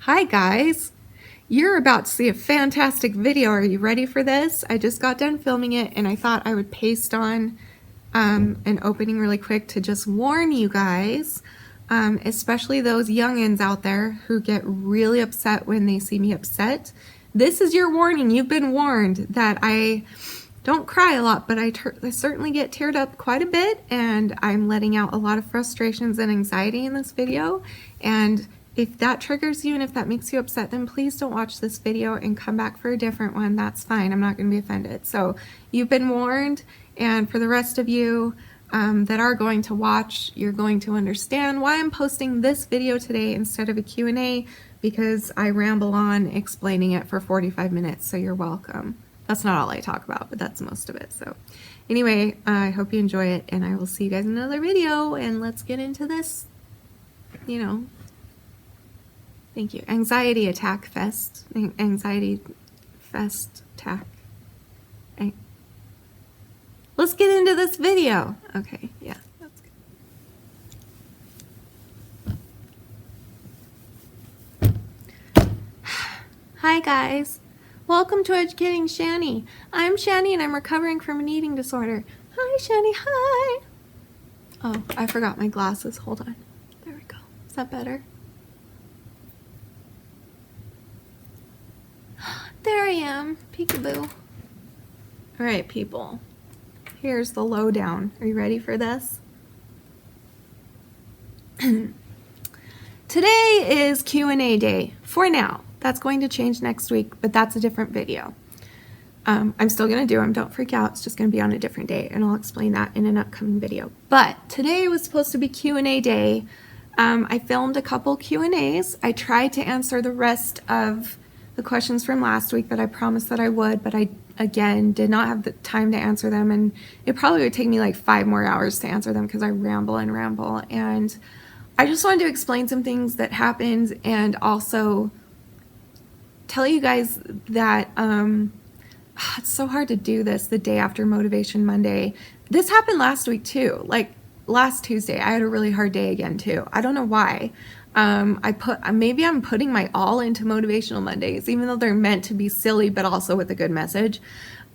Hi guys, you're about to see a fantastic video. Are you ready for this? I just got done filming it and I thought I would paste on an opening really quick to just warn you guys, especially those youngins out there who get really upset when they see me upset. This is your warning. You've been warned that I don't cry a lot, but I certainly get teared up quite a bit, and I'm letting out a lot of frustrations and anxiety in this video. And if that triggers you and if that makes you upset, then please don't watch this video and come back for a different one. That's fine. I'm not going to be offended. So you've been warned, and for the rest of you that are going to watch, you're going to understand why I'm posting this video today instead of a Q&A, because I ramble on explaining it for 45 minutes, so you're welcome. That's not all I talk about, but that's most of it. So anyway, I hope you enjoy it, and I will see you guys in another video, and let's get into this, you know. Thank you. Anxiety attack fest. Anxiety fest attack. Let's get into this video. Okay, yeah, that's good. Hi guys. Welcome to Educating Shanny. I'm Shanny and I'm recovering from an eating disorder. Hi Shanny, hi. Oh, I forgot my glasses. Hold on. There we go. Is that better? There I am, peekaboo. All right, people, here's the lowdown. Are you ready for this? Today is Q&A day for now. That's going to change next week, but that's a different video. I'm still going to do them. Don't freak out. It's just going to be on a different day, and I'll explain that in an upcoming video. But today was supposed to be Q&A day. I filmed a couple Q&As. I tried to answer the rest of the questions from last week that I promised that I would, but I, again, did not have the time to answer them, and it probably would take me like 5 more hours to answer them because I ramble and ramble. And I just wanted to explain some things that happened and also tell you guys that it's so hard to do this the day after Motivation Monday. This happened last week too, like last Tuesday. I had a really hard day again too. I don't know why. Maybe I'm putting my all into Motivational Mondays, even though they're meant to be silly, but also with a good message.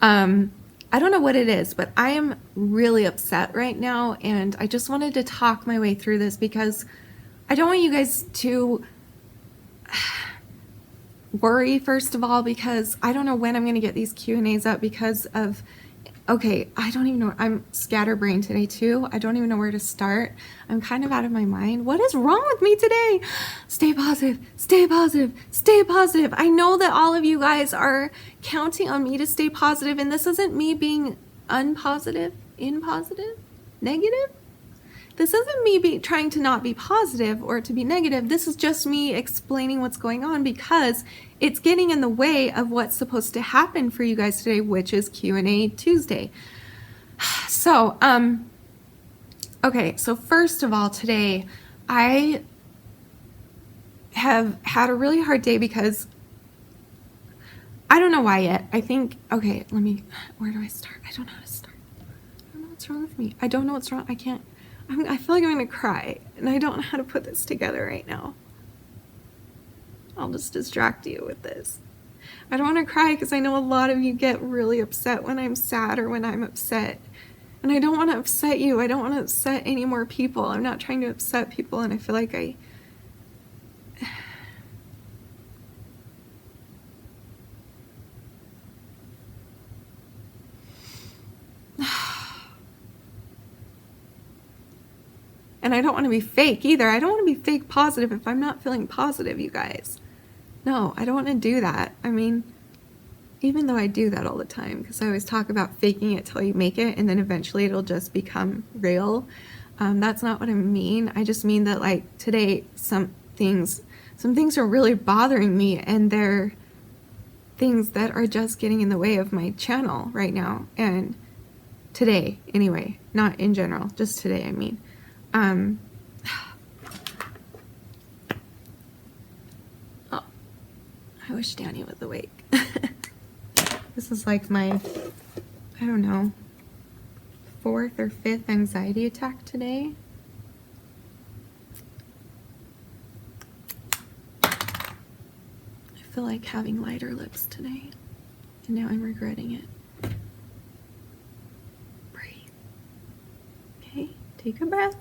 I don't know what it is, but I am really upset right now. And I just wanted to talk my way through this because I don't want you guys to worry, first of all, because I don't know when I'm going to get these Q&As up because of, okay, I don't even know. I'm scatterbrained today too. I don't even know where to start. I'm kind of out of my mind. What is wrong with me today? Stay positive, stay positive, stay positive. I know that all of you guys are counting on me to stay positive, and this isn't me being unpositive, impositive, negative. This isn't me trying to not be positive or to be negative. This is just me explaining what's going on because it's getting in the way of what's supposed to happen for you guys today, which is Q&A Tuesday. So, okay, so first of all, today I have had a really hard day because I don't know why yet. I think, okay, where do I start? I don't know how to start. I don't know what's wrong with me. I don't know what's wrong. I feel like I'm going to cry, and I don't know how to put this together right now. I'll just distract you with this. I don't want to cry because I know a lot of you get really upset when I'm sad or when I'm upset. And I don't want to upset you. I don't want to upset any more people. I'm not trying to upset people, and I feel like And I don't want to be fake either. I don't want to be fake positive if I'm not feeling positive, you guys. No, I don't want to do that. I mean, even though I do that all the time, because I always talk about faking it till you make it, and then eventually it'll just become real. That's not what I mean. I just mean that, like, today, some things are really bothering me, and they're things that are just getting in the way of my channel right now. And today, anyway, not in general, just today, I mean. Oh, I wish Danny was awake. This is like my, I don't know, 4th or 5th anxiety attack today. feel like having lighter lips today, and now I'm regretting it. Breathe. Okay, take a breath.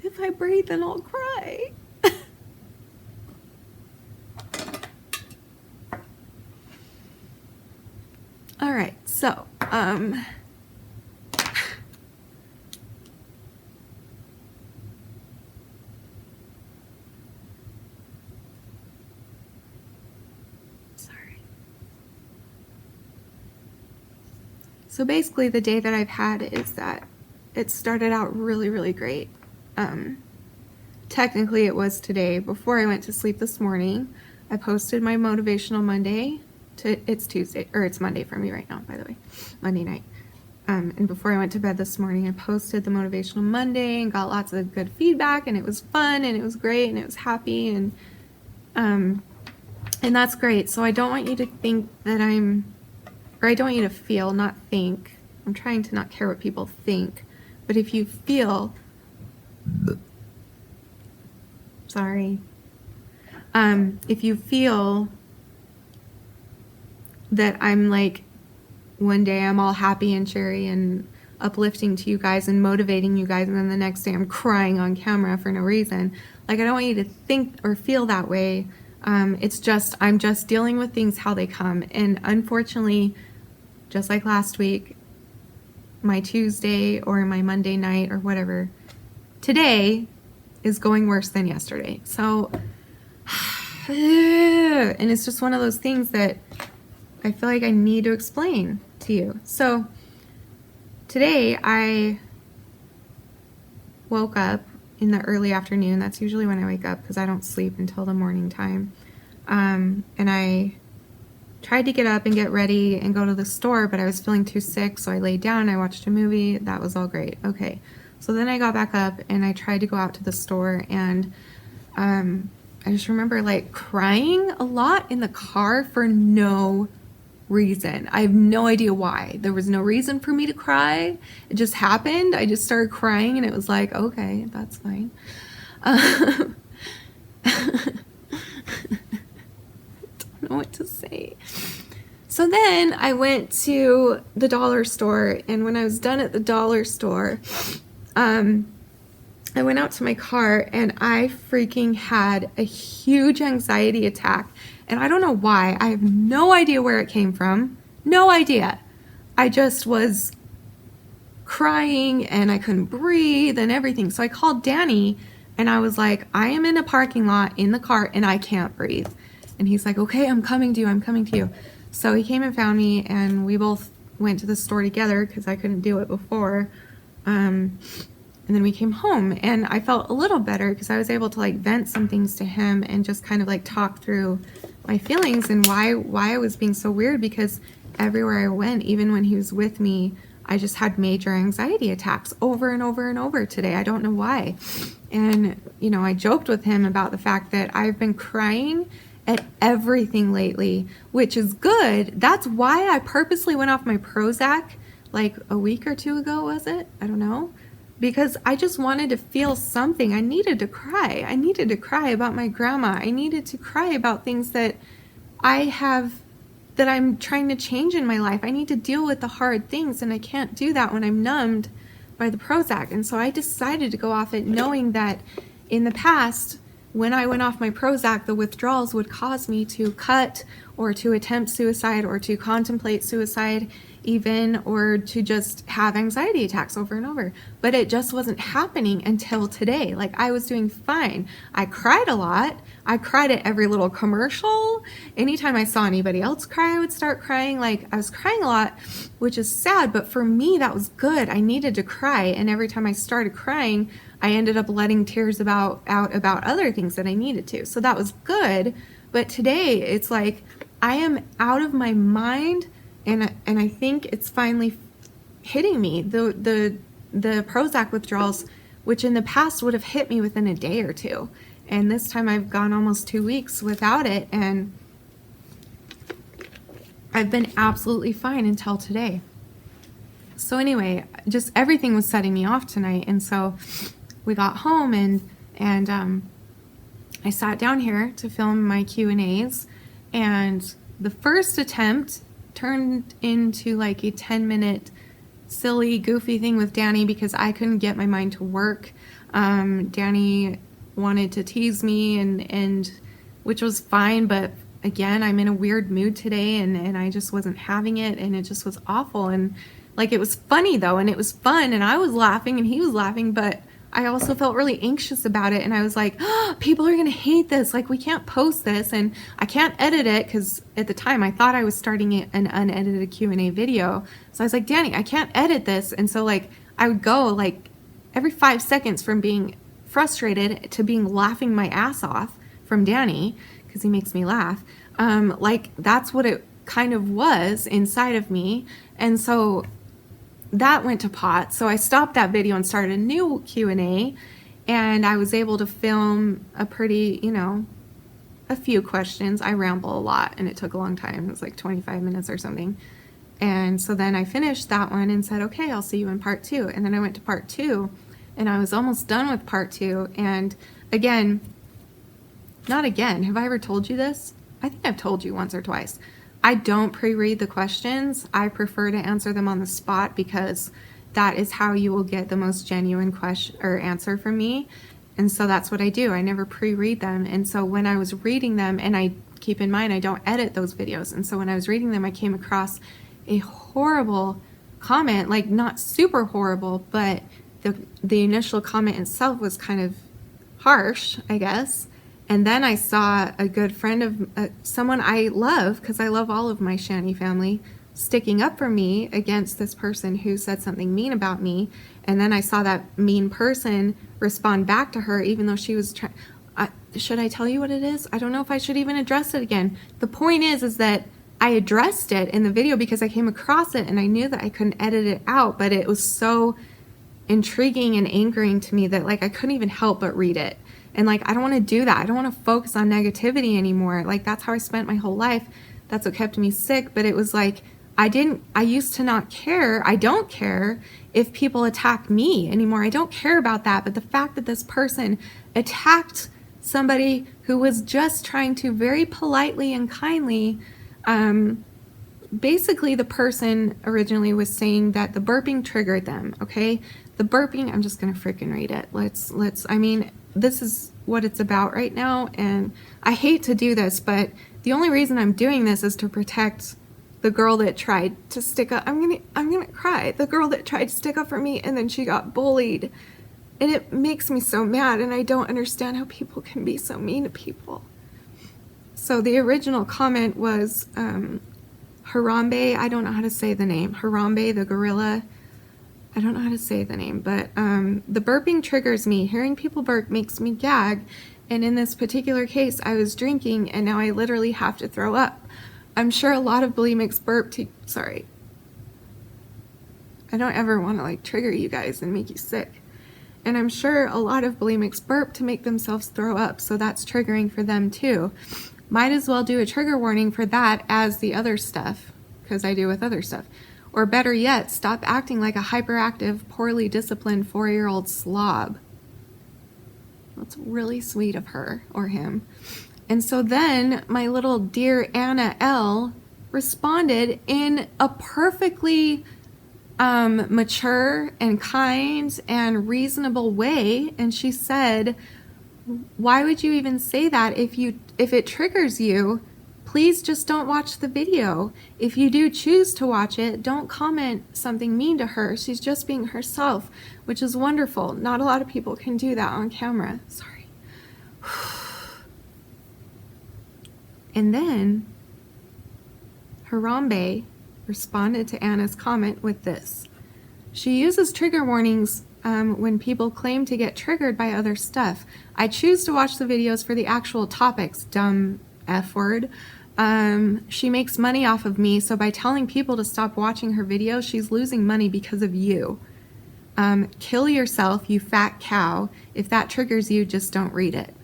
If I breathe, then I'll cry. All right, so, sorry. So basically the day that I've had is that it started out really, really great. Technically it was today. Before I went to sleep this morning, I posted my Motivational Monday. It's Tuesday, or it's Monday for me right now, by the way, Monday night. And before I went to bed this morning, I posted the Motivational Monday and got lots of good feedback, and it was fun, and it was great, and it was happy, and that's great. So I don't want you to think that I don't want you to feel, not think. I'm trying to not care what people think, but if you feel, sorry, if you feel that I'm like, one day I'm all happy and cheery and uplifting to you guys and motivating you guys, and then the next day I'm crying on camera for no reason, like, I don't want you to think or feel that way. It's just, I'm just dealing with things how they come, and unfortunately, just like last week, my Tuesday or my Monday night or whatever, today is going worse than yesterday. So, and it's just one of those things that I feel like I need to explain to you. So today I woke up in the early afternoon. That's usually when I wake up because I don't sleep until the morning time. And I tried to get up and get ready and go to the store, but I was feeling too sick, so I laid down, I watched a movie. That was all great. Okay, so then I got back up and I tried to go out to the store, and I just remember like crying a lot in the car for no reason. I have no idea why. There was no reason for me to cry. It just happened. I just started crying, and it was like, okay, that's fine. Don't know what to say. So then I went to the dollar store, and when I was done at the dollar store, I went out to my car, and I freaking had a huge anxiety attack. And I don't know why. I have no idea where it came from. No idea. I just was crying, and I couldn't breathe and everything. So I called Danny, and I was like, I am in a parking lot in the car, and I can't breathe. And he's like, okay, I'm coming to you. I'm coming to you. So he came and found me, and we both went to the store together because I couldn't do it before. And then we came home, and I felt a little better because I was able to like vent some things to him and just kind of like talk through my feelings and why I was being so weird, because everywhere I went, even when he was with me, I just had major anxiety attacks over and over and over today. I don't know why. And, you know, I joked with him about the fact that I've been crying at everything lately, which is good. That's why I purposely went off my Prozac like a week or two ago, was it? I don't know. Because I just wanted to feel something. I needed to cry. I needed to cry about my grandma. I needed to cry about things that that I'm trying to change in my life. I need to deal with the hard things, and I can't do that when I'm numbed by the Prozac. And so I decided to go off it, knowing that in the past, when I went off my Prozac, the withdrawals would cause me to cut or to attempt suicide or to contemplate suicide even, or to just have anxiety attacks over and over. But it just wasn't happening until today. Like, I was doing fine. I cried a lot. I cried at every little commercial. Anytime I saw anybody else cry, I would start crying. Like, I was crying a lot, which is sad, but for me, that was good. I needed to cry. And every time I started crying, I ended up letting tears out about other things that I needed to. So that was good. But today, it's like I am out of my mind, and I think it's finally hitting me. The Prozac withdrawals, which in the past would have hit me within a day or two. And this time I've gone almost 2 weeks without it, and I've been absolutely fine until today. So anyway, just everything was setting me off tonight. And so we got home and I sat down here to film my Q&As, and the first attempt turned into like a 10-minute silly, goofy thing with Danny because I couldn't get my mind to work. Danny wanted to tease me, and which was fine, but again, I'm in a weird mood today, and I just wasn't having it, and it just was awful. And like, it was funny though, and it was fun, and I was laughing and he was laughing, but I also felt really anxious about it, and I was like, oh, people are gonna hate this, like we can't post this, and I can't edit it, because at the time I thought I was starting an unedited Q&A video. So I was like, Danny, I can't edit this. And so like I would go like every 5 seconds from being frustrated to being laughing my ass off from Danny, because he makes me laugh. Like that's what it kind of was inside of me. And so that went to pot. So I stopped that video and started a new Q&A, and I was able to film a pretty, a few questions. I ramble a lot and it took a long time. It was like 25 minutes or something. And so then I finished that one and said, okay, I'll see you in part 2. And then I went to part 2, and I was almost done with part 2. And again, not again, have I ever told you this? I think I've told you once or twice. I don't pre-read the questions. I prefer to answer them on the spot, because that is how you will get the most genuine question or answer from me. And so that's what I do. I never pre-read them. And so when I was reading them, and I keep in mind I don't edit those videos, and so when I was reading them, I came across a horrible comment, like not super horrible, but the initial comment itself was kind of harsh, I guess. And then I saw a good friend of someone I love, because I love all of my Shanny family, sticking up for me against this person who said something mean about me. And then I saw that mean person respond back to her, even though she was trying. Should I tell you what it is? I don't know if I should even address it again. The point is that I addressed it in the video because I came across it and I knew that I couldn't edit it out, but it was so intriguing and angering to me that like I couldn't even help but read it. And like, I don't want to do that. I don't want to focus on negativity anymore. Like, that's how I spent my whole life. That's what kept me sick. But it was like, I used to not care. I don't care if people attack me anymore. I don't care about that. But the fact that this person attacked somebody who was just trying to very politely and kindly, basically the person originally was saying that the burping triggered them. Okay. The burping, I'm just going to freaking read it. I mean, this is what it's about right now, and I hate to do this, but the only reason I'm doing this is to protect the girl that tried to stick up. I'm gonna cry. The girl that tried to stick up for me, and then she got bullied, and it makes me so mad, and I don't understand how people can be so mean to people. So the original comment was Harambe. I don't know how to say the name. Harambe the gorilla. I don't know how to say the name, but the burping triggers me. Hearing people burp makes me gag. And in this particular case, I was drinking and now I literally have to throw up. I'm sure a lot of bulimics burp sorry. I don't ever want to like trigger you guys and make you sick. And I'm sure a lot of bulimics burp to make themselves throw up. So that's triggering for them too. Might as well do a trigger warning for that as the other stuff, because I do with other stuff. Or better yet, stop acting like a hyperactive, poorly disciplined 4-year-old slob. That's really sweet of her or him. And so then my little dear Anna L responded in a perfectly mature and kind and reasonable way. And she said, why would you even say that? If it triggers you, please just don't watch the video. If you do choose to watch it, don't comment something mean to her. She's just being herself, which is wonderful. Not a lot of people can do that on camera. Sorry. And then Harambe responded to Anna's comment with this. She uses trigger warnings when people claim to get triggered by other stuff. I choose to watch the videos for the actual topics, dumb F word. She makes money off of me, so by telling people to stop watching her videos, she's losing money because of you. Kill yourself, you fat cow. If that triggers you, just don't read it.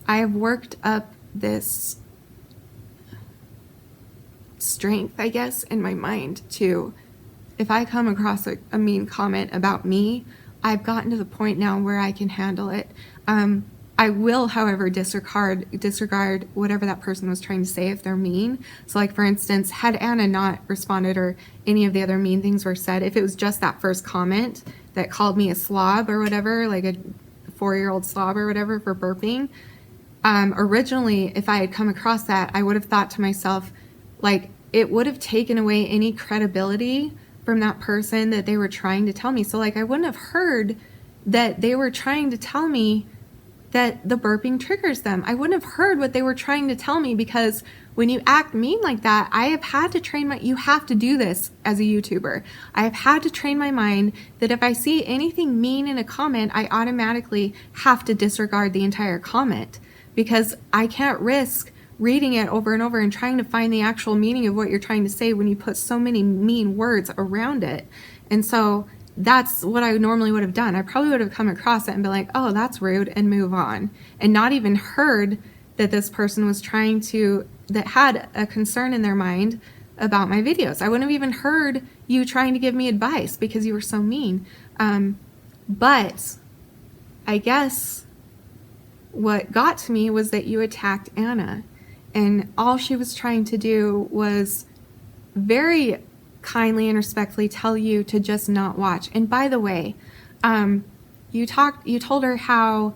I have worked up this strength, I guess, in my mind to, if I come across a mean comment about me, I've gotten to the point now where I can handle it. I will, however, disregard whatever that person was trying to say if they're mean. So like, for instance, had Anna not responded or any of the other mean things were said, if it was just that first comment that called me a slob or whatever, like a 4-year-old slob or whatever for burping, originally, if I had come across that, I would have thought to myself, like, it would have taken away any credibility from that person that they were trying to tell me. So like, I wouldn't have heard that they were trying to tell me that the burping triggers them. I wouldn't have heard what they were trying to tell me, because when you act mean like that, I have had to train you have to do this as a YouTuber. I have had to train my mind that if I see anything mean in a comment, I automatically have to disregard the entire comment, because I can't risk reading it over and over and trying to find the actual meaning of what you're trying to say when you put so many mean words around it. And so that's what I normally would have done. I probably would have come across it and been like, oh, that's rude, and move on, and not even heard that this person was that had a concern in their mind about my videos. I wouldn't have even heard you trying to give me advice because you were so mean. But I guess what got to me was that you attacked Anna, and all she was trying to do was very kindly and respectfully tell you to just not watch. And by the way, you told her how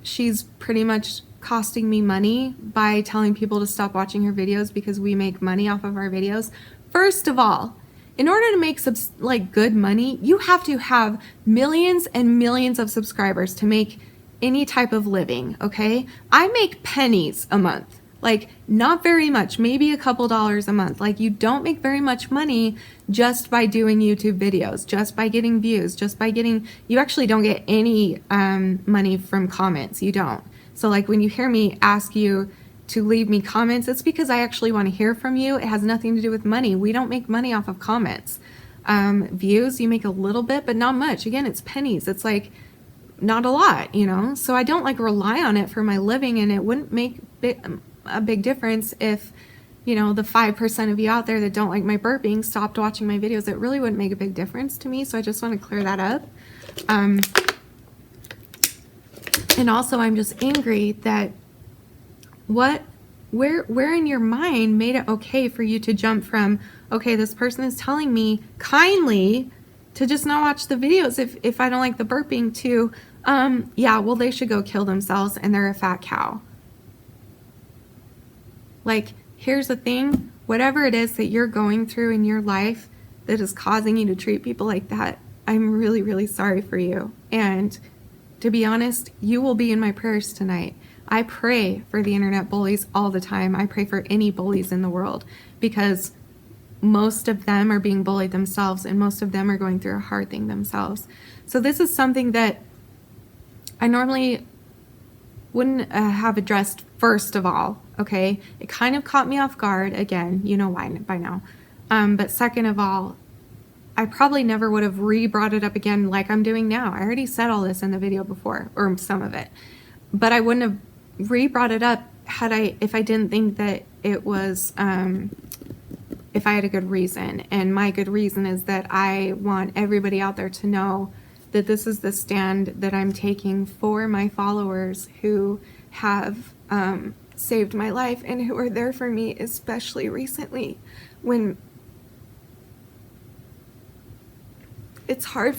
she's pretty much costing me money by telling people to stop watching her videos because we make money off of our videos. First of all, in order to make good money, you have to have millions and millions of subscribers to make any type of living, okay? I make pennies a month. Like, not very much, maybe a couple dollars a month. Like, you don't make very much money just by doing YouTube videos, just by getting views, you actually don't get any money from comments. You don't. So like, when you hear me ask you to leave me comments, it's because I actually want to hear from you. It has nothing to do with money. We don't make money off of comments. Views, you make a little bit, but not much. Again, it's pennies. It's like not a lot, you know? So I don't like rely on it for my living, and it wouldn't make a big difference if, you know, the 5% of you out there that don't like my burping stopped watching my videos. It really wouldn't make a big difference to me. So I just want to clear that up. And also, I'm just angry that where in your mind made it okay for you to jump from, okay, this person is telling me kindly to just not watch the videos if I don't like the burping, to, yeah, well, they should go kill themselves and they're a fat cow. Like, here's the thing, whatever it is that you're going through in your life that is causing you to treat people like that, I'm really, really sorry for you. And to be honest, you will be in my prayers tonight. I pray for the internet bullies all the time. I pray for any bullies in the world, because most of them are being bullied themselves, and most of them are going through a hard thing themselves. So this is something that I normally wouldn't have addressed first of all, okay? It kind of caught me off guard. Again, you know why by now. But second of all, I probably never would have re-brought it up again like I'm doing now. I already said all this in the video before, or some of it. But I wouldn't have re-brought it up if I didn't think that it was, if I had a good reason. And my good reason is that I want everybody out there to know that this is the stand that I'm taking for my followers who have saved my life and who are there for me, especially recently when it's hard.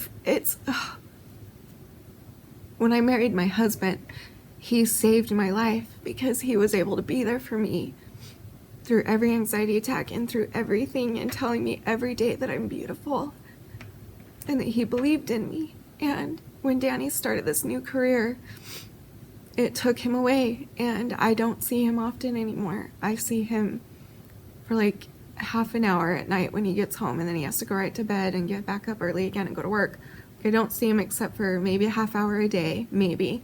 When I married my husband, he saved my life because he was able to be there for me through every anxiety attack and through everything, and telling me every day that I'm beautiful and that he believed in me. And when Danny started this new career, it took him away, and I don't see him often anymore. I see him for like half an hour at night when he gets home, and then he has to go right to bed and get back up early again and go to work. I don't see him except for maybe a half hour a day, maybe,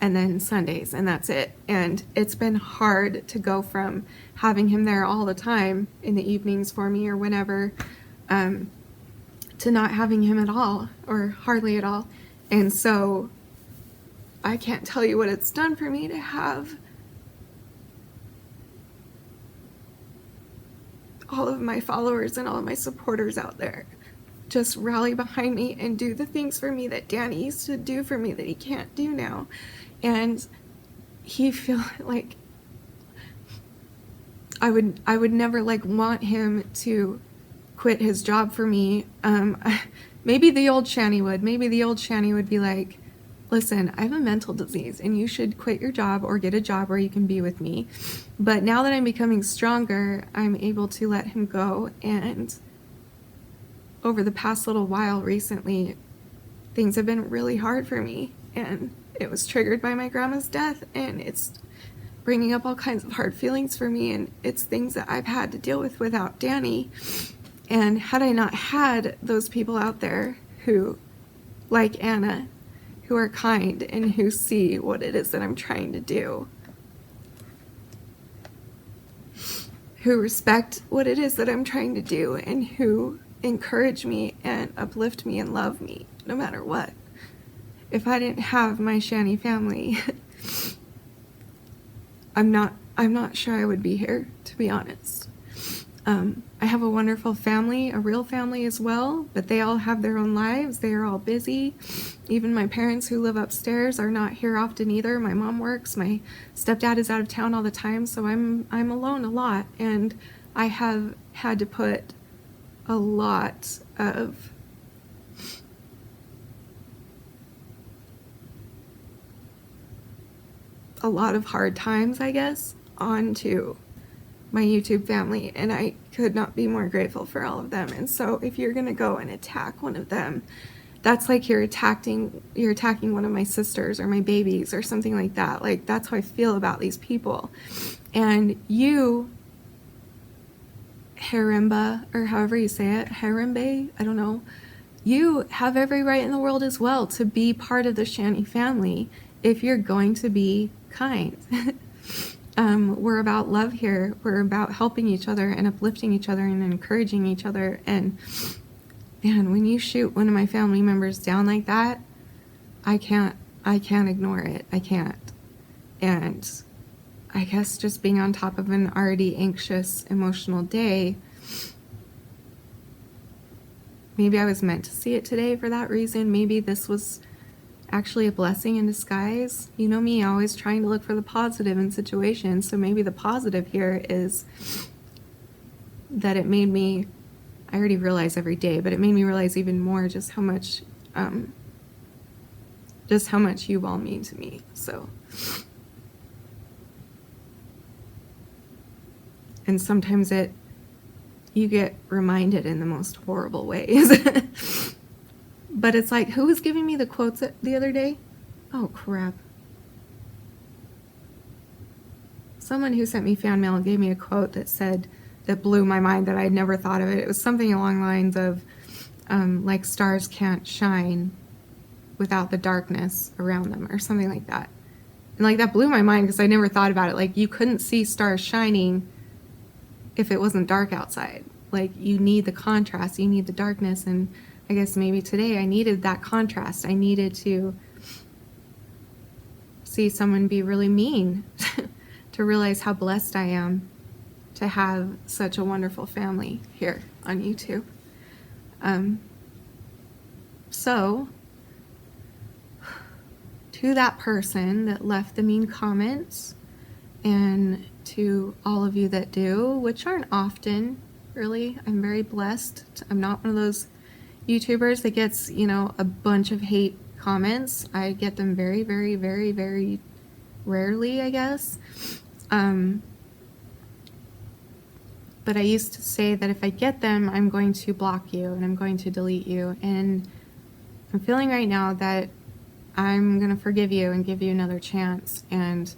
and then Sundays, and that's it. And it's been hard to go from having him there all the time in the evenings for me or whenever, to not having him at all, or hardly at all. And so I can't tell you what it's done for me to have all of my followers and all of my supporters out there just rally behind me and do the things for me that Danny used to do for me that he can't do now. And he feel like I would never like want him to quit his job for me. Maybe the old Shanny would. Maybe the old Shanny would be like, listen, I have a mental disease and you should quit your job or get a job where you can be with me. But now that I'm becoming stronger, I'm able to let him go. And over the past little while recently, things have been really hard for me. And it was triggered by my grandma's death, and it's bringing up all kinds of hard feelings for me. And it's things that I've had to deal with without Danny. And had I not had those people out there who, like Anna, who are kind and who see what it is that I'm trying to do, who respect what it is that I'm trying to do, and who encourage me and uplift me and love me no matter what. If I didn't have my Shanny family, I'm not sure I would be here, to be honest. I have a wonderful family, a real family as well, but they all have their own lives. They are all busy. Even my parents who live upstairs are not here often either. My mom works. My stepdad is out of town all the time, so I'm alone a lot. And I have had to put a lot of hard times, I guess, onto my YouTube family, and I could not be more grateful for all of them. And so if you're gonna go and attack one of them, that's like you're attacking one of my sisters or my babies or something like that. Like, that's how I feel about these people. And you, Harimba, or however you say it, Harimbe, I don't know, you have every right in the world as well to be part of the Shanny family if you're going to be kind. We're about love here. We're about helping each other and uplifting each other and encouraging each other. And man, when you shoot one of my family members down like that, I can't ignore it. I can't. And I guess just being on top of an already anxious, emotional day, maybe I was meant to see it today for that reason. Maybe this was actually a blessing in disguise. You know me, always trying to look for the positive in situations. So maybe the positive here is that it made me, I already realize every day, but it made me realize even more just how much you all mean to me. So, and sometimes you get reminded in the most horrible ways. But it's like, who was giving me the quotes the other day? Oh, crap. Someone who sent me fan mail gave me a quote that blew my mind, that I had never thought of it. It was something along the lines of, like, stars can't shine without the darkness around them, or something like that. And, like, that blew my mind because I never thought about it. Like, you couldn't see stars shining if it wasn't dark outside. Like, you need the contrast, you need the darkness. And I guess maybe today I needed that contrast. I needed to see someone be really mean to realize how blessed I am to have such a wonderful family here on YouTube. So, to that person that left the mean comments, and to all of you that do, which aren't often, really, I'm very blessed. I'm not one of those YouTubers that gets, a bunch of hate comments. I get them very, very, very, very rarely, I guess. But I used to say that if I get them, I'm going to block you and I'm going to delete you. And I'm feeling right now that I'm going to forgive you and give you another chance. And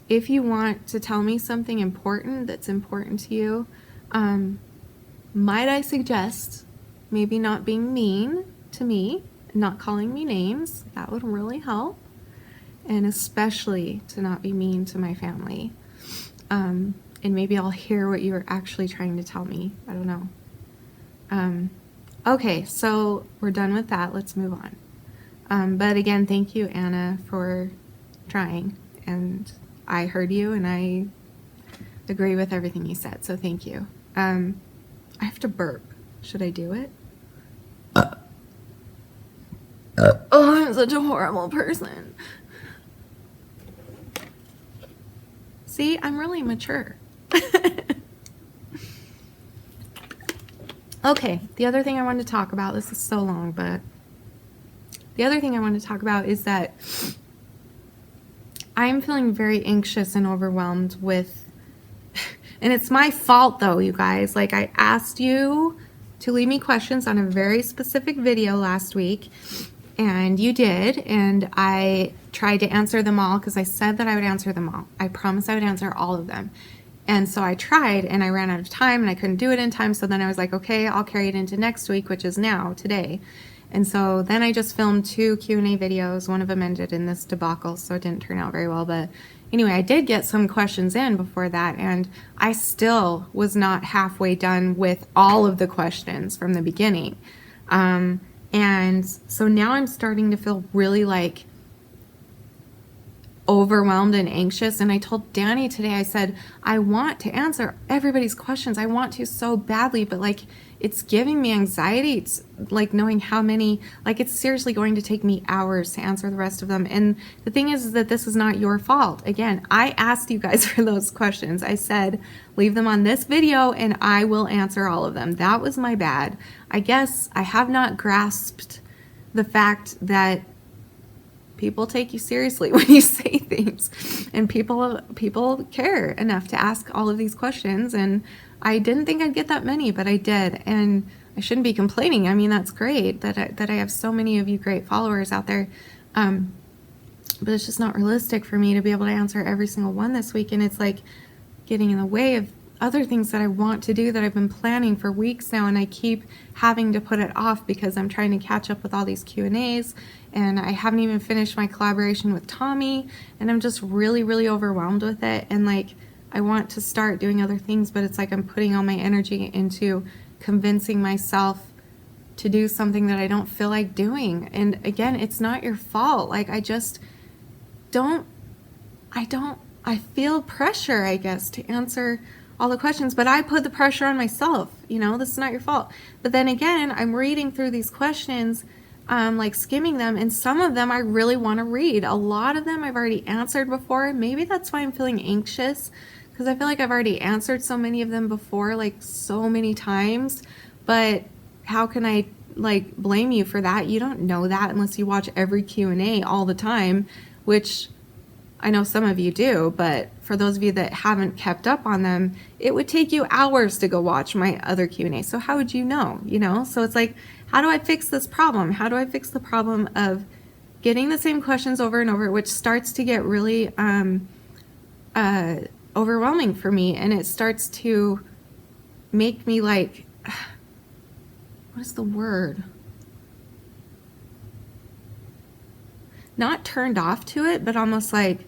if you want to tell me something important that's important to you, might I suggest maybe not being mean to me, not calling me names. That would really help. And especially to not be mean to my family. And maybe I'll hear what you were actually trying to tell me. I don't know. Okay, so we're done with that. Let's move on. But again, thank you, Anna, for trying. And I heard you, and agree with everything you said, so thank you. I have to burp. Should I do it? Oh, I'm such a horrible person. See, I'm really mature. Okay, the other thing I wanted to talk about, this is so long, but the other thing I wanted to talk about is that I'm feeling very anxious and overwhelmed with, and it's my fault though, you guys. Like, I asked you to leave me questions on a very specific video last week, and you did, and I tried to answer them all because I said that I would answer them all. I promised I would answer all of them. And so I tried, and I ran out of time, and I couldn't do it in time. So then I was like, okay, I'll carry it into next week, which is now, today. And so then I just filmed 2 Q&A videos. One of them ended in this debacle, so it didn't turn out very well. But anyway, I did get some questions in before that, and I still was not halfway done with all of the questions from the beginning. And so now I'm starting to feel really like overwhelmed and anxious. And I told Danny today, I said, I want to answer everybody's questions. I want to so badly, but like, it's giving me anxiety. It's like knowing how many, like, it's seriously going to take me hours to answer the rest of them. And the thing is that this is not your fault. Again, I asked you guys for those questions. I said, leave them on this video and I will answer all of them. That was my bad. I guess I have not grasped the fact that people take you seriously when you say things, and people care enough to ask all of these questions. And I didn't think I'd get that many, but I did, and I shouldn't be complaining. I mean, that's great that I have so many of you great followers out there, but it's just not realistic for me to be able to answer every single one this week, and it's like getting in the way of other things that I want to do that I've been planning for weeks now, and I keep having to put it off because I'm trying to catch up with all these Q&As, and I haven't even finished my collaboration with Tommy, and I'm just really, really overwhelmed with it. And like, I want to start doing other things, but it's like I'm putting all my energy into convincing myself to do something that I don't feel like doing. And again, it's not your fault. Like, I just I feel pressure, I guess, to answer all the questions, but I put the pressure on myself. You know, this is not your fault. But then again, I'm reading through these questions, like skimming them, and some of them I really want to read. A lot of them I've already answered before. Maybe that's why I'm feeling anxious, because I feel like I've already answered so many of them before, like so many times. But how can I like blame you for that? You don't know that unless you watch every Q&A all the time, which I know some of you do, but for those of you that haven't kept up on them, it would take you hours to go watch my other Q&A. So how would you know, you know? So it's like, how do I fix this problem? How do I fix the problem of getting the same questions over and over, which starts to get really overwhelming for me, and it starts to make me like, what is the word? Not turned off to it, but almost like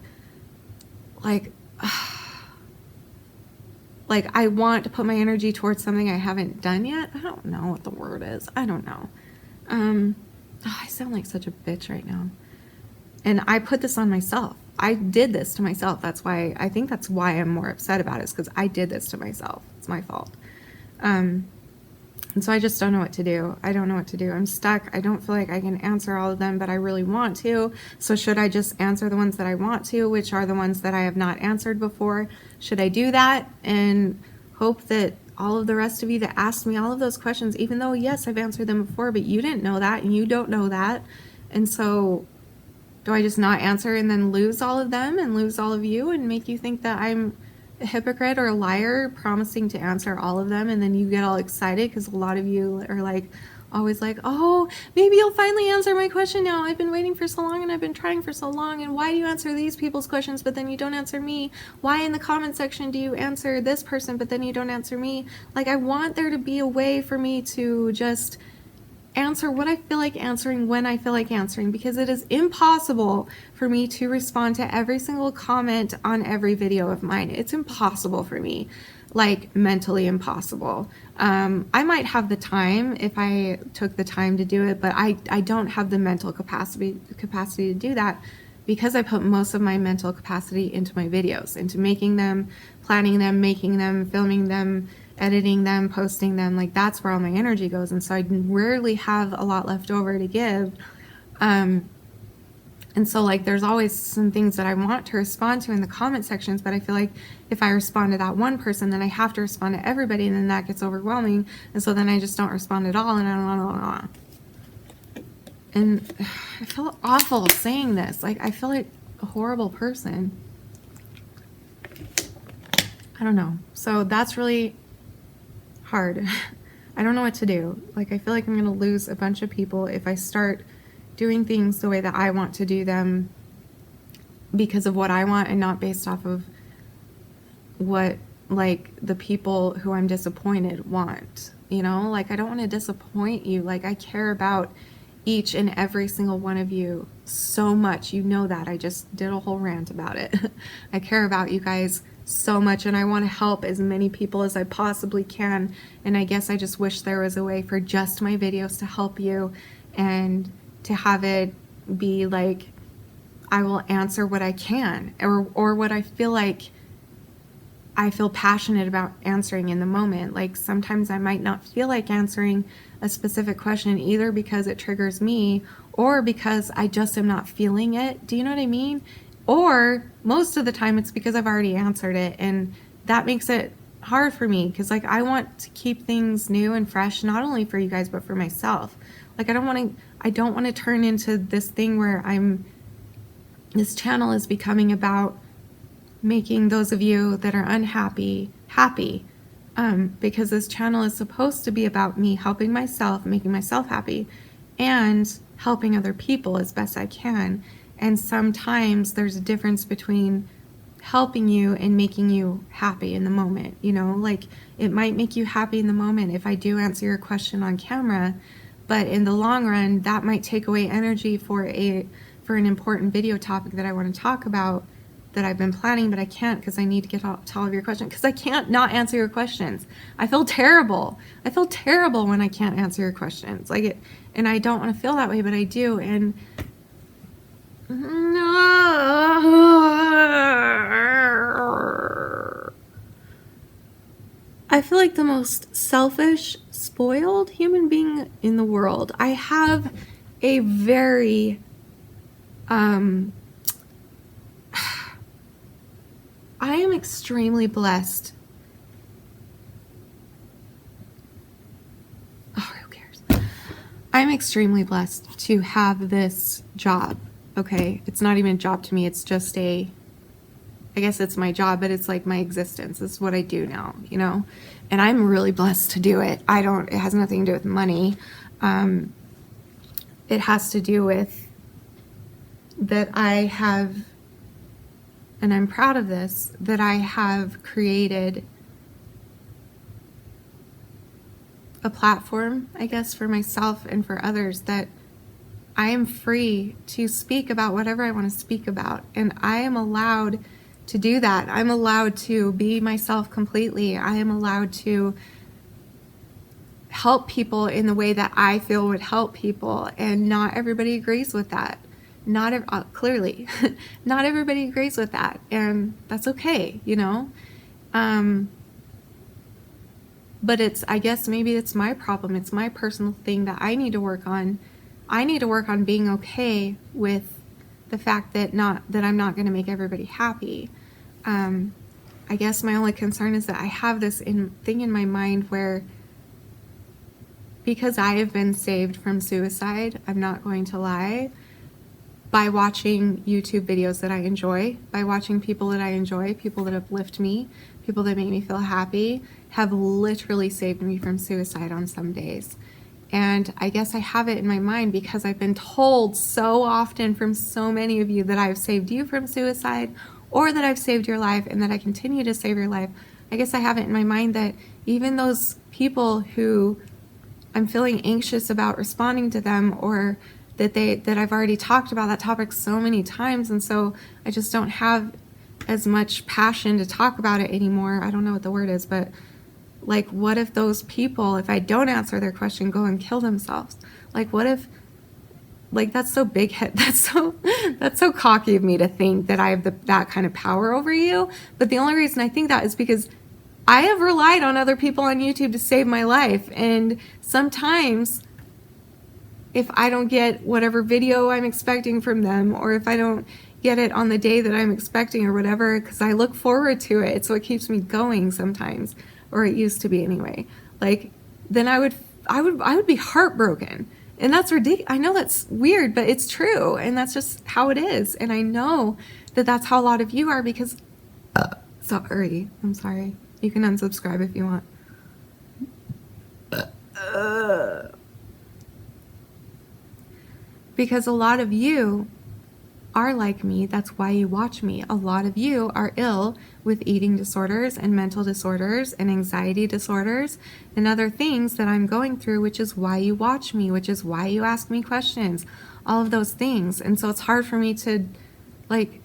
I want to put my energy towards something I haven't done yet. I don't know what the word is. I don't know. I sound like such a bitch right now. And I put this on myself. I did this to myself. That's why I'm more upset about it, is because I did this to myself. It's my fault. And so I just don't know what to do. I don't know what to do. I'm stuck. I don't feel like I can answer all of them, but I really want to. So should I just answer the ones that I want to, which are the ones that I have not answered before? Should I do that and hope that all of the rest of you that asked me all of those questions, even though, yes, I've answered them before, but you didn't know that and you don't know that. And so do I just not answer and then lose all of them and lose all of you and make you think that I'm a hypocrite or a liar promising to answer all of them, and then you get all excited because a lot of you are like always like, oh, maybe you'll finally answer my question now. I've been waiting for so long and I've been trying for so long, and why do you answer these people's questions but then you don't answer me? Why in the comment section do you answer this person but then you don't answer me? Like, I want there to be a way for me to just answer what I feel like answering when I feel like answering, because it is impossible for me to respond to every single comment on every video of mine. It's impossible for me, like mentally impossible. I might have the time if I took the time to do it, but I don't have the mental capacity to do that, because I put most of my mental capacity into my videos, into making them, planning them, making them, filming them, editing them, posting them. Like, that's where all my energy goes. And so I rarely have a lot left over to give. And so, like, there's always some things that I want to respond to in the comment sections, but I feel like if I respond to that one person, then I have to respond to everybody, and then that gets overwhelming. And so then I just don't respond at all, and I don't know. And I feel awful saying this. Like, I feel like a horrible person. I don't know. So that's really hard. I don't know what to do. Like, I feel like I'm going to lose a bunch of people if I start doing things the way that I want to do them because of what I want and not based off of what, like, the people who I'm disappointed want. You know, like, I don't want to disappoint you. Like, I care about each and every single one of you so much. You know that. I just did a whole rant about it. I care about you guys so much, and I want to help as many people as I possibly can. And I guess I just wish there was a way for just my videos to help you, and to have it be like, I will answer what I can, or what I feel like I feel passionate about answering in the moment. Like, sometimes I might not feel like answering a specific question, either because it triggers me or because I just am not feeling it. Do you know what I mean? Or most of the time it's because I've already answered it, and that makes it hard for me, because, like, I want to keep things new and fresh, not only for you guys but for myself. Like, I don't want to turn into this thing where this channel is becoming about making those of you that are unhappy happy, because this channel is supposed to be about me helping myself, making myself happy, and helping other people as best I can. And sometimes there's a difference between helping you and making you happy in the moment. You know, like, it might make you happy in the moment if I do answer your question on camera, but in the long run, that might take away energy for an important video topic that I want to talk about, that I've been planning, but I can't because I need to get to all of your questions, because I can't not answer your questions. I feel terrible. I feel terrible when I can't answer your questions. Like, it, and I don't want to feel that way, but I do. And I feel like the most selfish, spoiled human being in the world. I have a very I am extremely blessed. Oh, who cares? I'm extremely blessed to have this job. Okay, it's not even a job to me. It's just I guess it's my job, but it's like my existence. It's what I do now, you know? And I'm really blessed to do it. It has nothing to do with money. It has to do with that I have, and I'm proud of this, that I have created a platform, I guess, for myself and for others, that I am free to speak about whatever I want to speak about. And I am allowed to do that. I'm allowed to be myself completely. I am allowed to help people in the way that I feel would help people. And not everybody agrees with that. Clearly, not everybody agrees with that. And that's okay, you know? But I guess maybe it's my problem. It's my personal thing that I need to work on. I need to work on being okay with the fact that I'm not going to make everybody happy. I guess my only concern is that I have this thing in my mind where, because I have been saved from suicide, I'm not going to lie, by watching YouTube videos that I enjoy, by watching people that I enjoy, people that uplift me, people that make me feel happy, have literally saved me from suicide on some days. And I guess I have it in my mind because I've been told so often from so many of you that I've saved you from suicide, or that I've saved your life, and that I continue to save your life. I guess I have it in my mind that even those people who I'm feeling anxious about responding to them, or that I've already talked about that topic so many times, and so I just don't have as much passion to talk about it anymore. I don't know what the word is, but like, what if those people, if I don't answer their question, go and kill themselves? Like, what if like, that's so big head. That's so cocky of me to think that I have that kind of power over you. But the only reason I think that is because I have relied on other people on YouTube to save my life. And sometimes if I don't get whatever video I'm expecting from them, or if I don't get it on the day that I'm expecting or whatever, because I look forward to it, it's what keeps me going sometimes, or it used to be anyway. Like, then I would be heartbroken. And that's ridiculous. I know that's weird, but it's true. And that's just how it is. And I know that that's how a lot of you are because, sorry, I'm sorry. You can unsubscribe if you want. Because a lot of you are like me. That's why you watch me. A lot of you are ill with eating disorders and mental disorders and anxiety disorders and other things that I'm going through, which is why you watch me, which is why you ask me questions, all of those things. And so it's hard for me to, like,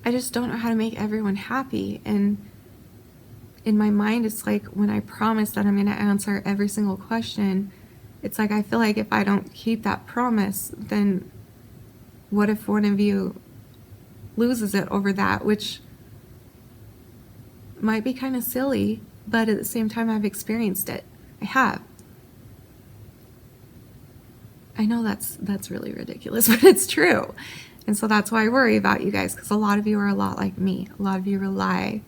I just don't know how to make everyone happy. And in my mind, it's like when I promise that I'm going to answer every single question, it's like I feel like if I don't keep that promise, then what if one of you loses it over that, which might be kind of silly, but at the same time I've experienced it. I have. I know that's really ridiculous, but it's true. And so that's why I worry about you guys, because a lot of you are a lot like me. A lot of you rely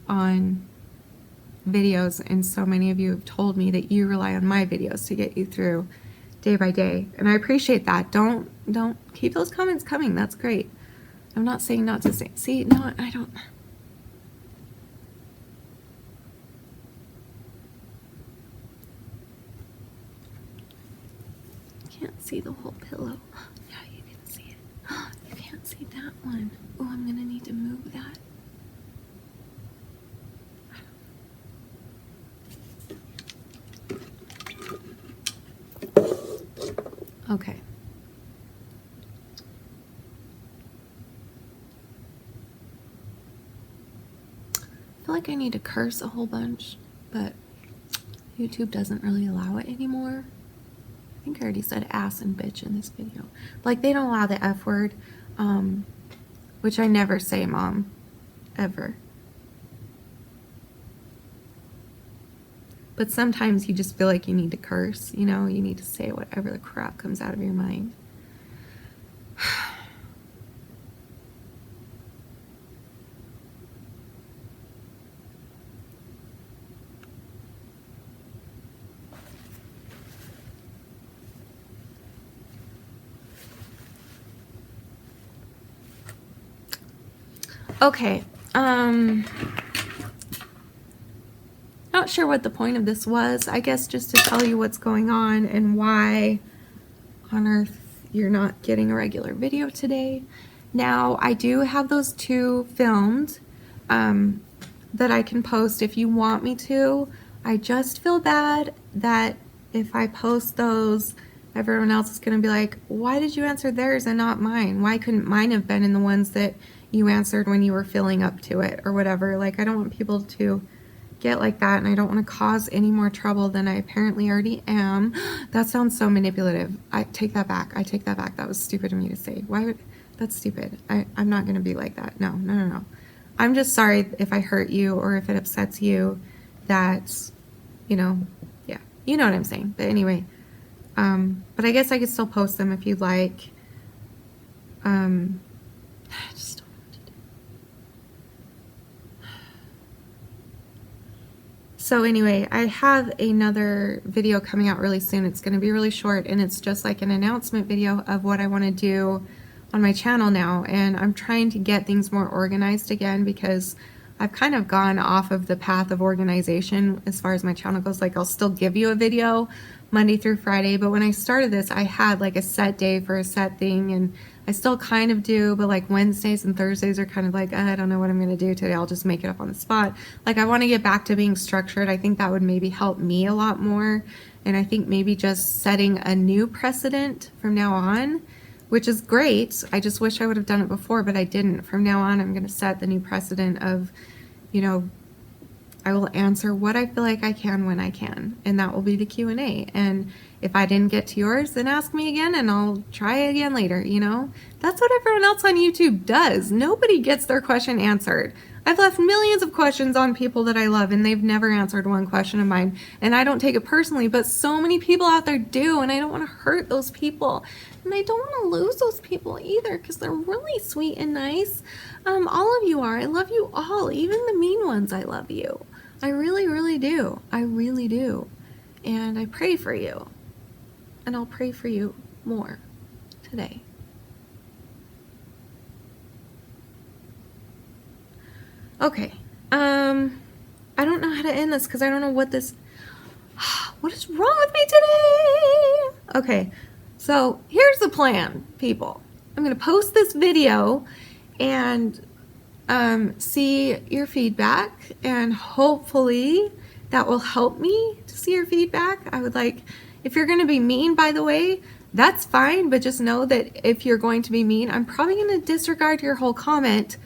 on videos, and so many of you have told me that you rely on my videos to get you through day by day, and I appreciate that. Don't keep those comments coming. That's great. I'm not saying not to say. See, no, I don't. Can't see the whole pillow. Yeah, you can see it. You can't see that one. Oh, I'm gonna need to move that. Okay. I feel like I need to curse a whole bunch, but YouTube doesn't really allow it anymore. I think I already said ass and bitch in this video. Like, they don't allow the F word, which I never say, Mom, ever. But sometimes you just feel like you need to curse, you know, you need to say whatever the crap comes out of your mind. Okay, not sure what the point of this was. I guess just to tell you what's going on and why on earth you're not getting a regular video today. Now, I do have those two filmed that I can post if you want me to. I just feel bad that if I post those, everyone else is going to be like, why did you answer theirs and not mine? Why couldn't mine have been in the ones that you answered when you were filling up to it or whatever? Like, I don't want people to get like that, and I don't want to cause any more trouble than I apparently already am. That sounds so manipulative. I take that back. I take that back. That was stupid of me to say. Why would, that's stupid. I'm not going to be like that. No, no, no, no. I'm just sorry if I hurt you or if it upsets you. That's, you know, yeah, you know what I'm saying. But anyway, but I guess I could still post them if you'd like. I just don't know what to do. So anyway, I have another video coming out really soon. It's going to be really short, and it's just like an announcement video of what I want to do on my channel now. And I'm trying to get things more organized again because I've kind of gone off of the path of organization as far as my channel goes. Like, I'll still give you a video Monday through Friday, but when I started this, I had like a set day for a set thing, and I still kind of do, but like Wednesdays and Thursdays are kind of like, I don't know what I'm going to do today. I'll just make it up on the spot. Like, I want to get back to being structured. I think that would maybe help me a lot more. And I think maybe just setting a new precedent from now on, which is great. I just wish I would have done it before, but I didn't. From now on, I'm going to set the new precedent of, you know, I will answer what I feel like I can when I can, and that will be the Q&A. And if I didn't get to yours, then ask me again and I'll try again later, you know? That's what everyone else on YouTube does. Nobody gets their question answered. I've left millions of questions on people that I love and they've never answered one question of mine. And I don't take it personally, but so many people out there do, and I don't want to hurt those people. And I don't want to lose those people either, because they're really sweet and nice. All of you are. I love you all. Even the mean ones, I love you. I really, really do. I really do. And I pray for you. And I'll pray for you more today. Okay. I don't know how to end this because I don't know what is wrong with me today? Okay. So here's the plan, people. I'm going to post this video and see your feedback, and hopefully that will help me to see your feedback. I would like, if you're going to be mean, by the way, that's fine, but just know that if you're going to be mean, I'm probably going to disregard your whole comment,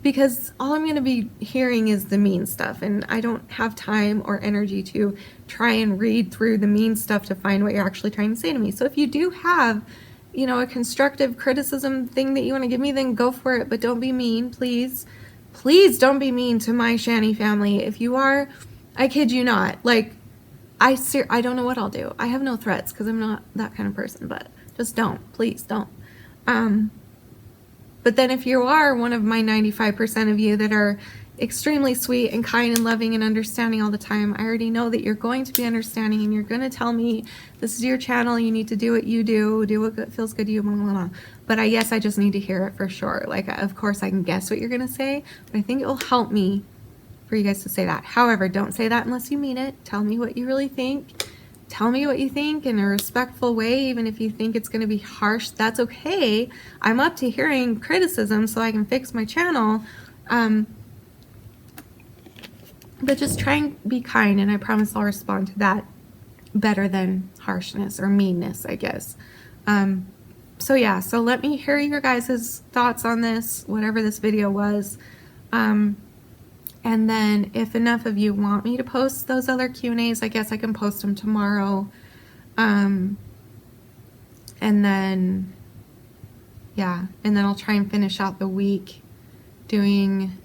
because all I'm going to be hearing is the mean stuff, and I don't have time or energy to try and read through the mean stuff to find what you're actually trying to say to me. So if you do have, you know, a constructive criticism thing that you want to give me, then go for it, but don't be mean, please. Please don't be mean to my Shanny family. If you are, I kid you not. Like, I don't know what I'll do. I have no threats because I'm not that kind of person, but just don't. Please don't. But then if you are one of my 95% of you that are extremely sweet and kind and loving and understanding all the time, I already know that you're going to be understanding and you're going to tell me, this is your channel, you need to do what you do what feels good to you, blah, blah, blah. But I guess I just need to hear it for sure. Like, of course I can guess what you're going to say, but I think it will help me for you guys to say that. However, don't say that unless you mean it. Tell me what you really think. Tell me what you think in a respectful way. Even if you think it's going to be harsh, that's okay. I'm up to hearing criticism so I can fix my channel. But just try and be kind, and I promise I'll respond to that better than harshness or meanness, I guess. So yeah, so let me hear your guys' thoughts on this, whatever this video was. And then if enough of you want me to post those other Q&As, I guess I can post them tomorrow. And then, yeah, and then I'll try and finish out the week doing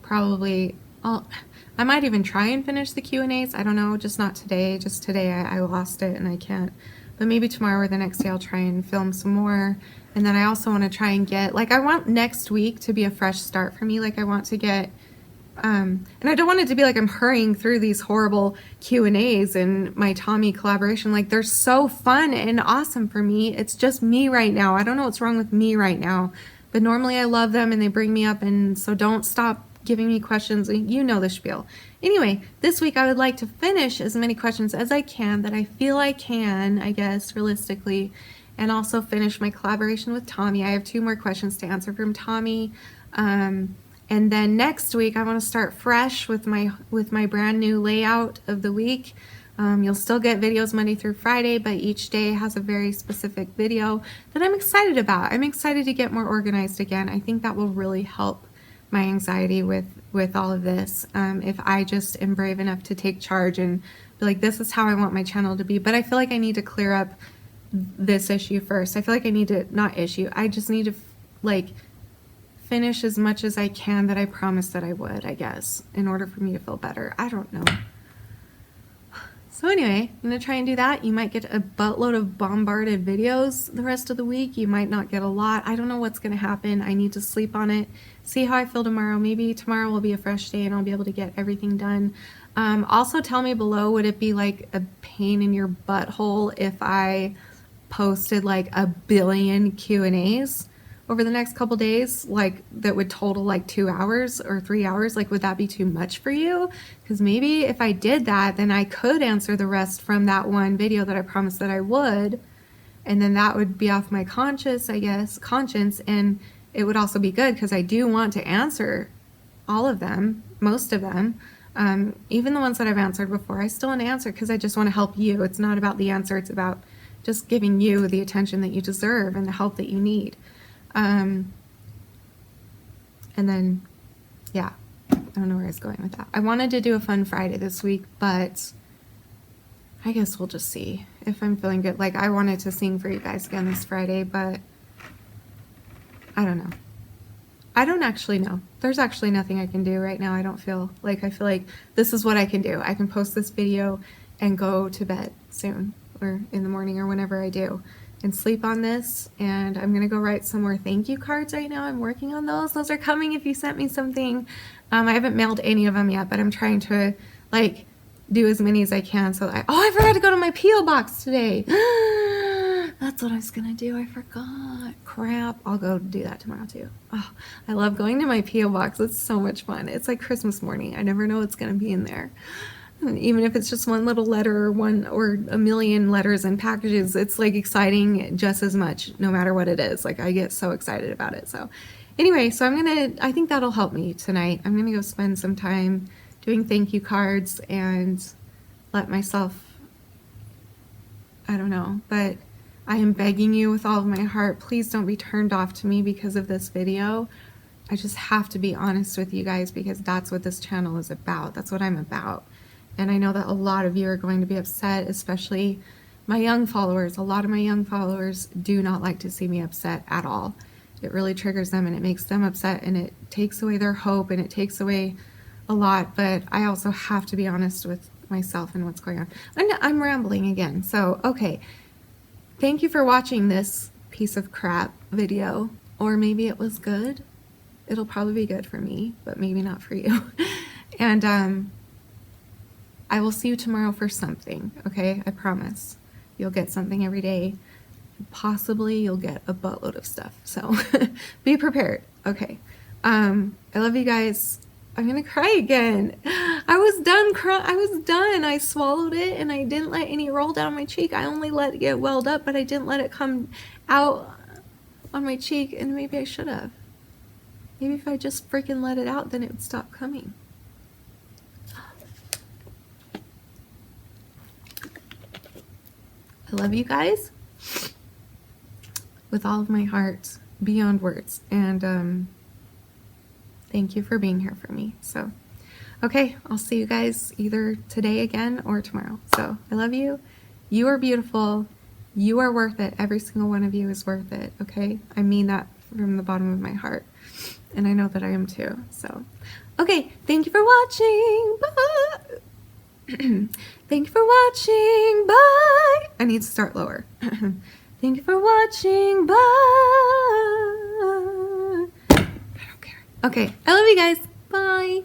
probably, I might even try and finish the Q&As. I don't know, just not today. Just today I lost it and I can't. But maybe tomorrow or the next day I'll try and film some more. And then I also want to try and get, like, I want next week to be a fresh start for me. Like, I want to get, and I don't want it to be like I'm hurrying through these horrible Q&As and my Tommy collaboration. Like, they're so fun and awesome for me. It's just me right now. I don't know what's wrong with me right now. But normally I love them and they bring me up, and so don't stop giving me questions. You know the spiel. Anyway, this week I would like to finish as many questions as I can that I feel I can, I guess, realistically, and also finish my collaboration with Tommy. I have 2 more questions to answer from Tommy. And then next week I want to start fresh with my brand new layout of the week. You'll still get videos Monday through Friday, but each day has a very specific video that I'm excited about. I'm excited to get more organized again. I think that will really help my anxiety with all of this, if I just am brave enough to take charge and be like, this is how I want my channel to be. But I feel like I need to clear up this issue first. I feel like I need to, I just need to like finish as much as I can that I promised that I would, I guess, in order for me to feel better. I don't know. So anyway, I'm going to try and do that. You might get a buttload of bombarded videos the rest of the week. You might not get a lot. I don't know what's going to happen. I need to sleep on it, see how I feel tomorrow. Maybe tomorrow will be a fresh day and I'll be able to get everything done. Also tell me below, would it be like a pain in your butthole if I posted like a billion Q&As over the next couple days, like that would total like 2 hours or 3 hours? Like, would that be too much for you? Because maybe if I did that, then I could answer the rest from that one video that I promised that I would, and then that would be off my conscience, and it would also be good because I do want to answer all of them, most of them, even the ones that I've answered before. I still want to answer because I just want to help you. It's not about the answer, it's about just giving you the attention that you deserve and the help that you need. And then, yeah. I don't know where I was going with that. I wanted to do a fun Friday this week, but I guess we'll just see if I'm feeling good. Like, I wanted to sing for you guys again this Friday, but I don't know. I don't actually know. There's actually nothing I can do right now. I feel like this is what I can do. I can post this video and go to bed soon, or in the morning, or whenever I do, and sleep on this. And I'm gonna go write some more thank you cards right now. I'm working on those. Those are coming if you sent me something. I haven't mailed any of them yet, but I'm trying to like do as many as I can. So I forgot to go to my P.O. box today. That's what I was gonna do. I forgot. Crap. I'll go do that tomorrow too. Oh, I love going to my P.O. box. It's so much fun. It's like Christmas morning. I never know what's gonna be in there. And even if it's just one little letter or a million letters and packages, it's like exciting just as much, no matter what it is. Like, I get so excited about it. So anyway, so I think that'll help me tonight. I'm gonna go spend some time doing thank you cards and let myself, I don't know, but I am begging you with all of my heart, please don't be turned off to me because of this video. I just have to be honest with you guys because that's what this channel is about. That's what I'm about. And I know that a lot of you are going to be upset, especially my young followers. A lot of my young followers do not like to see me upset at all. It really triggers them and it makes them upset and it takes away their hope and it takes away a lot. But I also have to be honest with myself and what's going on. I'm rambling again. So, okay. Thank you for watching this piece of crap video. Or maybe it was good. It'll probably be good for me, but maybe not for you. And I will see you tomorrow for something, okay? I promise. You'll get something every day. Possibly you'll get a buttload of stuff. So be prepared. Okay. I love you guys. I'm gonna cry again. I was done crying. I was done. I swallowed it and I didn't let any roll down my cheek. I only let it get welled up, but I didn't let it come out on my cheek, and maybe I should have. Maybe if I just freaking let it out, then it would stop coming. I love you guys with all of my heart, beyond words, and thank you for being here for me. So, okay, I'll see you guys either today again or tomorrow. So, I love you. You are beautiful. You are worth it. Every single one of you is worth it, okay? I mean that from the bottom of my heart, and I know that I am too. So, okay, thank you for watching. Bye. Thank you for watching. Bye. I need to start lower. Thank you for watching. Bye. I don't care. Okay, I love you guys. Bye.